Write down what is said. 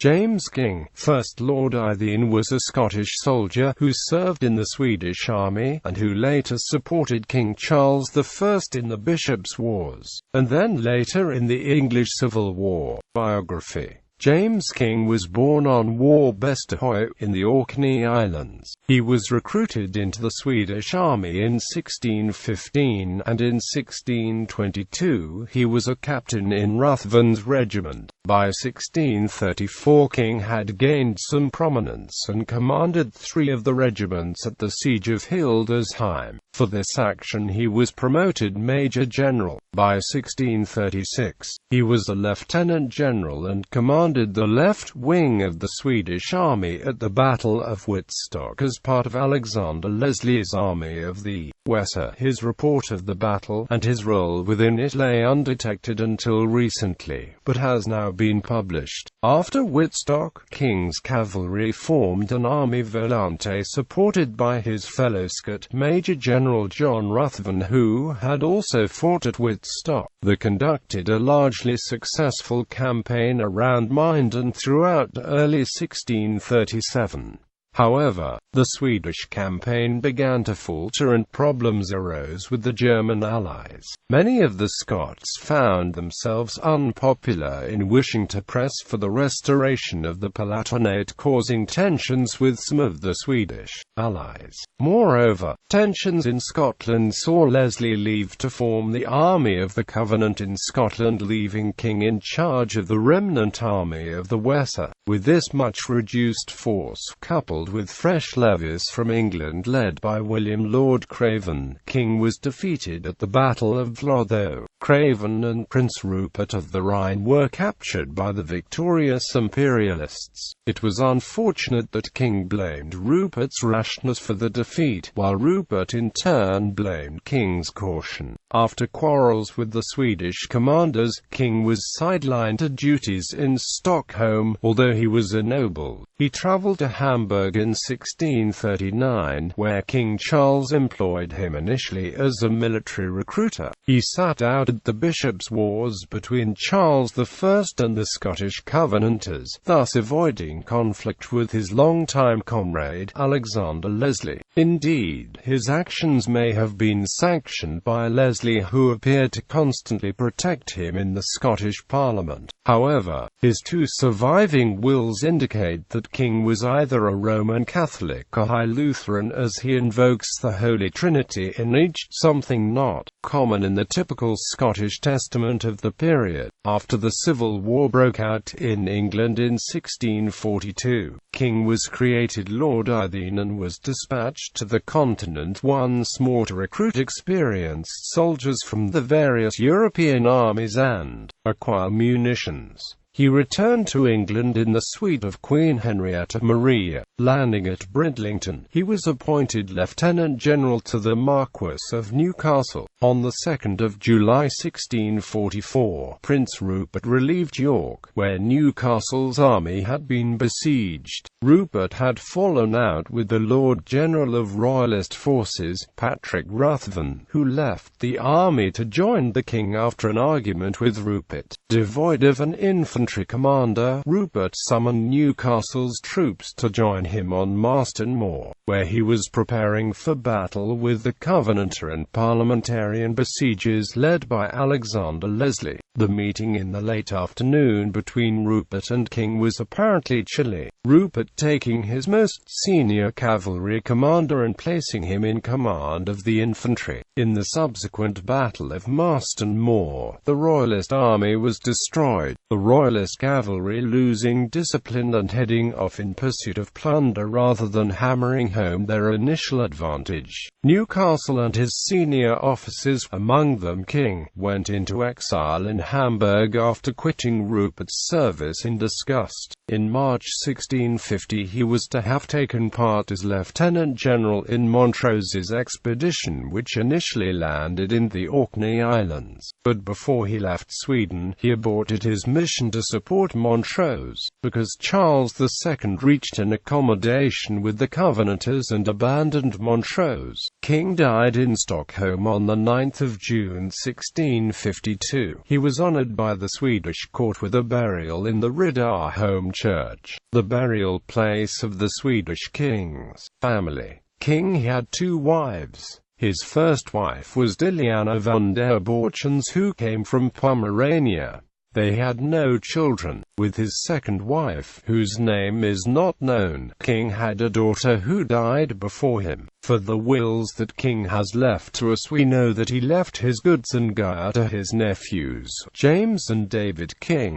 James King, 1st Lord Eythin, was a Scottish soldier who served in the Swedish army, and who later supported King Charles I in the Bishops' Wars, and then later in the English Civil War. Biography. James King was born on Tertowie in the Orkney Islands. He was recruited into the Swedish army in 1615, and in 1622 he was a captain in Ruthven's regiment. By 1634 King had gained some prominence and commanded 3 of the regiments at the siege of Hildesheim. For this action he was promoted Major General. By 1636, he was a Lieutenant General and commanded the left wing of the Swedish army at the Battle of Wittstock as part of Alexander Leslie's Army of the Weser. His report of the battle, and his role within it, lay undetected until recently, but has now been published. After Wittstock, King's cavalry formed an army volante supported by his fellow Scot, Major General John Ruthven, who had also fought at Wittstock. They conducted a largely successful campaign around Minden throughout early 1637. However, the Swedish campaign began to falter and problems arose with the German allies. Many of the Scots found themselves unpopular in wishing to press for the restoration of the Palatinate, causing tensions with some of the Swedish allies. Moreover, tensions in Scotland saw Leslie leave to form the Army of the Covenant in Scotland, leaving King in charge of the remnant Army of the Weser. With this much reduced force, coupled with fresh levies from England led by William Lord Craven, King was defeated at the Battle of Lotho. Craven and Prince Rupert of the Rhine were captured by the victorious imperialists. It was unfortunate that King blamed Rupert's rashness for the defeat, while Rupert in turn blamed King's caution. After quarrels with the Swedish commanders, King was sidelined to duties in Stockholm. Although he was a noble, he travelled to Hamburg in 1639, where King Charles employed him initially as a military recruiter. He sat out at the Bishops' Wars between Charles I and the Scottish Covenanters, thus avoiding conflict with his longtime comrade, Alexander Leslie. Indeed, his actions may have been sanctioned by Leslie, who appeared to constantly protect him in the Scottish Parliament. However, his 2 surviving wills indicate that King was either a Roman Catholic or High Lutheran, as he invokes the Holy Trinity in each, something not common in the typical Scottish testament of the period. After the Civil War broke out in England in 1642, King was created Lord Eythin and was dispatched to the continent once more to recruit experienced soldiers from the various European armies and acquire munitions. He returned to England in the suite of Queen Henrietta Maria. Landing at Bridlington, he was appointed Lieutenant General to the Marquess of Newcastle. On the 2nd of July 1644, Prince Rupert relieved York, where Newcastle's army had been besieged. Rupert had fallen out with the Lord General of Royalist Forces, Patrick Ruthven, who left the army to join the king after an argument with Rupert. Devoid of an infantry commander, Rupert summoned Newcastle's troops to join him on Marston Moor, where he was preparing for battle with the Covenanter and Parliamentarian besiegers led by Alexander Leslie. The meeting in the late afternoon between Rupert and King was apparently chilly, Rupert taking his most senior cavalry commander and placing him in command of the infantry. In the subsequent Battle of Marston Moor, the Royalist army was destroyed, the Royalist cavalry losing discipline and heading off in pursuit of plunder rather than hammering home their initial advantage. Newcastle and his senior officers, among them King, went into exile in Hamburg after quitting Rupert's service in disgust. In March 1650 he was to have taken part as Lieutenant General in Montrose's expedition, which initially landed in the Orkney Islands. But before he left Sweden, he aborted his mission to support Montrose, because Charles II reached an accommodation with the Covenanters and abandoned Montrose. King died in Stockholm on the 9th of June 1652. He was was honored by the Swedish court with a burial in the Riddarholm church, the burial place of the Swedish king's family. King had 2 wives. His first wife was Diljana von der Borchens, who came from Pomerania. They had no children. With his second wife, whose name is not known, King had a daughter who died before him. For the wills that King has left to us, we know that he left his goods and gear to his nephews, James and David King.